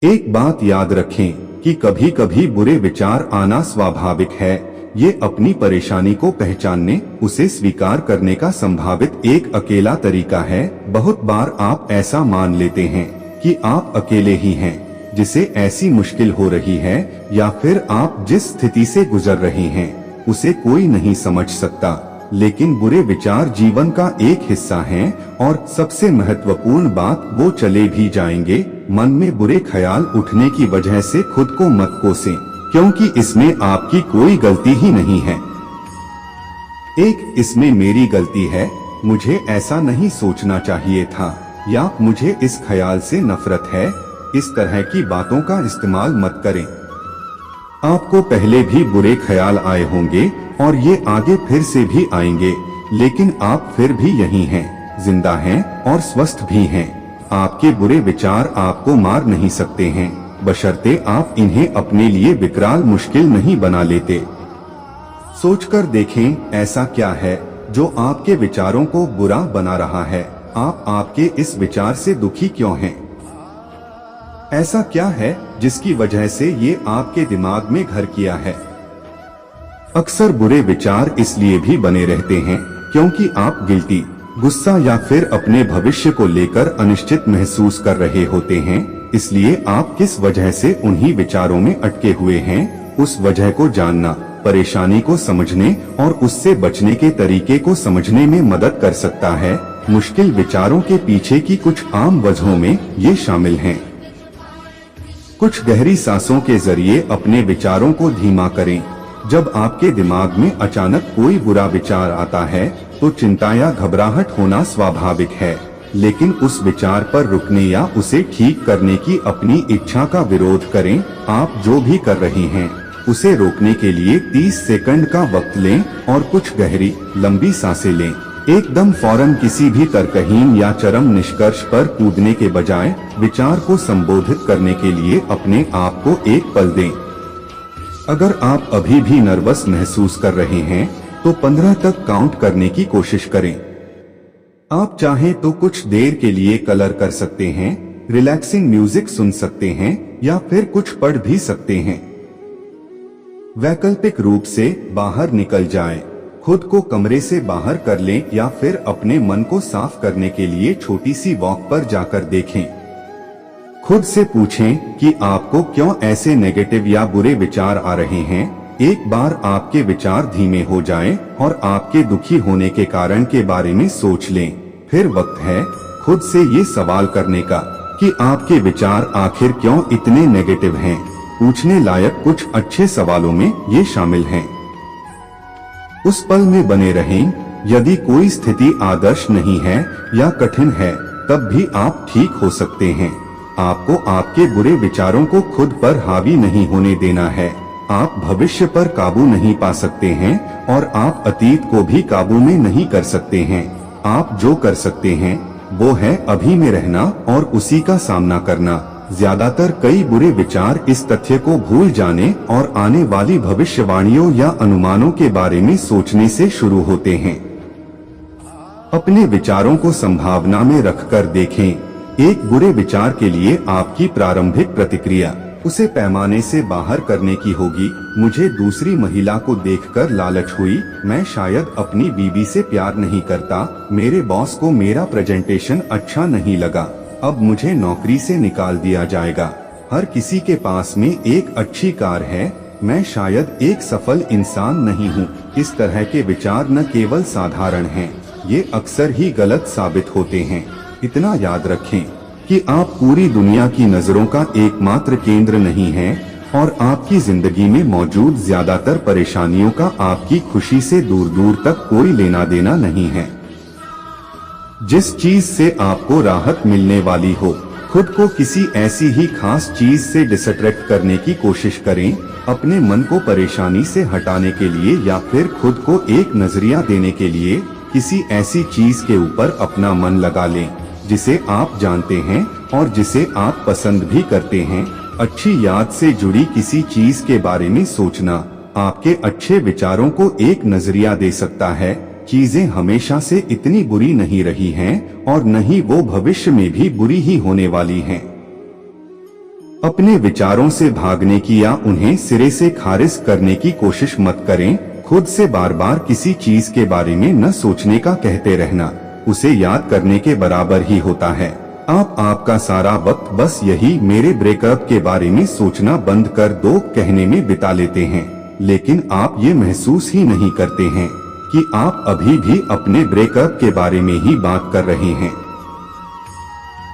एक बात याद रखें कि कभी कभी बुरे विचार आना स्वाभाविक है। ये अपनी परेशानी को पहचानने, उसे स्वीकार करने का संभावित एक अकेला तरीका है। बहुत बार आप ऐसा मान लेते हैं कि आप अकेले ही हैं जिसे ऐसी मुश्किल हो रही है, या फिर आप जिस स्थिति से गुजर रहे हैं उसे कोई नहीं समझ सकता। लेकिन बुरे विचार जीवन का एक हिस्सा हैं, और सबसे महत्वपूर्ण बात, वो चले भी जाएंगे। मन में बुरे ख्याल उठने की वजह से खुद को मत कोसें, क्योंकि इसमें आपकी कोई गलती ही नहीं है। इसमें मेरी गलती है, मुझे ऐसा नहीं सोचना चाहिए था, या मुझे इस ख्याल से नफरत है। इस तरह की बातों का इस्तेमाल मत करें। आपको पहले भी बुरे ख्याल आए होंगे और ये आगे फिर से भी आएंगे, लेकिन आप फिर भी यही हैं, जिंदा हैं और स्वस्थ भी हैं। आपके बुरे विचार आपको मार नहीं सकते हैं, बशर्ते आप इन्हें अपने लिए विकराल मुश्किल नहीं बना लेते। सोचकर देखें, ऐसा क्या है जो आपके विचारों को बुरा बना रहा है? आप आपके इस विचार से दुखी क्यों हैं? ऐसा क्या है जिसकी वजह से ये आपके दिमाग में घर किया है? अक्सर बुरे विचार इसलिए भी बने रहते हैं क्योंकि आप गिल्टी, गुस्सा या फिर अपने भविष्य को लेकर अनिश्चित महसूस कर रहे होते हैं। इसलिए आप किस वजह से उन्हीं विचारों में अटके हुए हैं, उस वजह को जानना परेशानी को समझने और उससे बचने के तरीके को समझने में मदद कर सकता है। मुश्किल विचारों के पीछे की कुछ आम वजहों में ये शामिल हैं। कुछ गहरी सांसों के जरिए अपने विचारों को धीमा करें। जब आपके दिमाग में अचानक कोई बुरा विचार आता है तो चिंता या घबराहट होना स्वाभाविक है, लेकिन उस विचार पर रुकने या उसे ठीक करने की अपनी इच्छा का विरोध करें। आप जो भी कर रहे हैं उसे रोकने के लिए 30 सेकंड का वक्त लें और कुछ गहरी लंबी सांसें लें। एकदम फौरन किसी भी तर्कहीन या चरम निष्कर्ष पर कूदने के बजाय विचार को संबोधित करने के लिए अपने आप को एक पल दें। अगर आप अभी भी नर्वस महसूस कर रहे हैं तो 15 तक काउंट करने की कोशिश करें। आप चाहें तो कुछ देर के लिए कलर कर सकते हैं, रिलैक्सिंग म्यूजिक सुन सकते हैं या फिर कुछ पढ़ भी सकते हैं। वैकल्पिक रूप से बाहर निकल जाएं। खुद को कमरे से बाहर कर लें या फिर अपने मन को साफ करने के लिए छोटी सी वॉक पर जाकर देखें। खुद से पूछें कि आपको क्यों ऐसे नेगेटिव या बुरे विचार आ रहे हैं। एक बार आपके विचार धीमे हो जाएं और आपके दुखी होने के कारण के बारे में सोच लें, फिर वक्त है खुद से ये सवाल करने का कि आपके विचार आखिर क्यों इतने नेगेटिव हैं। पूछने लायक कुछ अच्छे सवालों में ये शामिल हैं। उस पल में बने रहें। यदि कोई स्थिति आदर्श नहीं है या कठिन है, तब भी आप ठीक हो सकते हैं। आपको आपके बुरे विचारों को खुद पर हावी नहीं होने देना है। आप भविष्य पर काबू नहीं पा सकते हैं और आप अतीत को भी काबू में नहीं कर सकते हैं। आप जो कर सकते हैं वो है अभी में रहना और उसी का सामना करना। ज्यादातर कई बुरे विचार इस तथ्य को भूल जाने और आने वाली भविष्यवाणियों या अनुमानों के बारे में सोचने से शुरू होते हैं। अपने विचारों को संभावना में रखकर देखें। एक बुरे विचार के लिए आपकी प्रारंभिक प्रतिक्रिया उसे पैमाने से बाहर करने की होगी। मुझे दूसरी महिला को देखकर लालच हुई, मैं शायद अपनी बीवी से प्यार नहीं करता, मेरे बॉस को मेरा प्रेजेंटेशन अच्छा नहीं लगा, अब मुझे नौकरी से निकाल दिया जाएगा, हर किसी के पास में एक अच्छी कार है, मैं शायद एक सफल इंसान नहीं हूँ। इस तरह के विचार न केवल साधारण हैं, ये अक्सर ही गलत साबित होते हैं। इतना याद रखें कि आप पूरी दुनिया की नजरों का एकमात्र केंद्र नहीं हैं और आपकी जिंदगी में मौजूद ज्यादातर परेशानियों का आपकी खुशी से दूर दूर तक कोई लेना देना नहीं है। जिस चीज से आपको राहत मिलने वाली हो, खुद को किसी ऐसी ही खास चीज से डिस्ट्रैक्ट करने की कोशिश करें। अपने मन को परेशानी से हटाने के लिए या फिर खुद को एक नजरिया देने के लिए किसी ऐसी चीज के ऊपर अपना मन लगा लें जिसे आप जानते हैं और जिसे आप पसंद भी करते हैं। अच्छी याद से जुड़ी किसी चीज के बारे में सोचना आपके अच्छे विचारों को एक नजरिया दे सकता है। चीजें हमेशा से इतनी बुरी नहीं रही हैं और न ही वो भविष्य में भी बुरी ही होने वाली हैं। अपने विचारों से भागने की या उन्हें सिरे से खारिज करने की कोशिश मत करें। खुद से बार बार किसी चीज के बारे में न सोचने का कहते रहना उसे याद करने के बराबर ही होता है। आप आपका सारा वक्त बस यही मेरे ब्रेकअप के बारे में सोचना बंद कर दो कहने में बिता लेते हैं, लेकिन आप ये महसूस ही नहीं करते हैं कि आप अभी भी अपने ब्रेकअप के बारे में ही बात कर रहे हैं।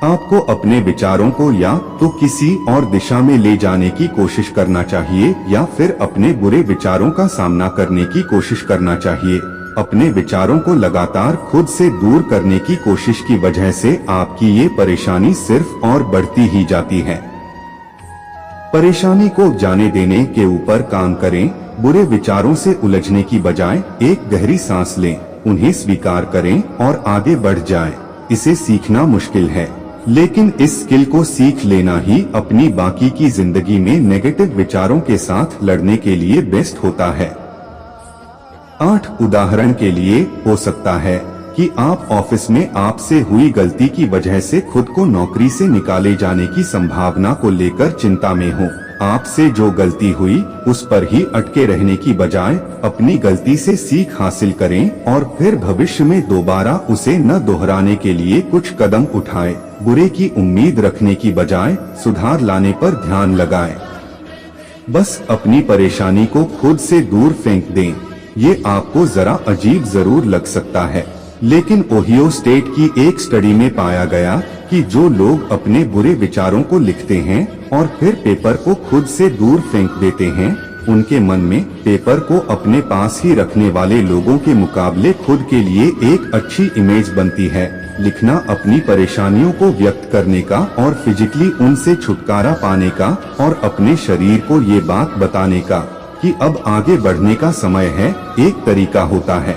आपको अपने विचारों को या तो किसी और दिशा में ले जाने की कोशिश करना चाहिए या फिर अपने बुरे विचारों का सामना करने की कोशिश करना चाहिए। अपने विचारों को लगातार खुद से दूर करने की कोशिश की वजह से आपकी ये परेशानी सिर्फ और बढ़ती ही जाती है। परेशानी को जाने देने के ऊपर काम करें। बुरे विचारों से उलझने की बजाय एक गहरी सांस लें, उन्हें स्वीकार करें और आगे बढ़ जाएं। इसे सीखना मुश्किल है, लेकिन इस स्किल को सीख लेना ही अपनी बाकी की जिंदगी में नेगेटिव विचारों के साथ लड़ने के लिए बेस्ट होता है। 8 उदाहरण के लिए हो सकता है कि आप ऑफिस में आपसे हुई गलती की वजह से खुद को नौकरी से निकाले जाने की संभावना को लेकर चिंता में हो। आपसे जो गलती हुई उस पर ही अटके रहने की बजाय अपनी गलती से सीख हासिल करें और फिर भविष्य में दोबारा उसे न दोहराने के लिए कुछ कदम उठाएं। बुरे की उम्मीद रखने की बजाय सुधार लाने पर ध्यान लगाएं। बस अपनी परेशानी को खुद से दूर फेंक दें। ये आपको जरा अजीब जरूर लग सकता है, लेकिन ओहियो स्टेट की एक स्टडी में पाया गया कि जो लोग अपने बुरे विचारों को लिखते हैं और फिर पेपर को खुद से दूर फेंक देते हैं, उनके मन में पेपर को अपने पास ही रखने वाले लोगों के मुकाबले खुद के लिए एक अच्छी इमेज बनती है। लिखना अपनी परेशानियों को व्यक्त करने का और फिजिकली उनसे छुटकारा पाने का और अपने शरीर को ये बात बताने का कि अब आगे बढ़ने का समय है, एक तरीका होता है।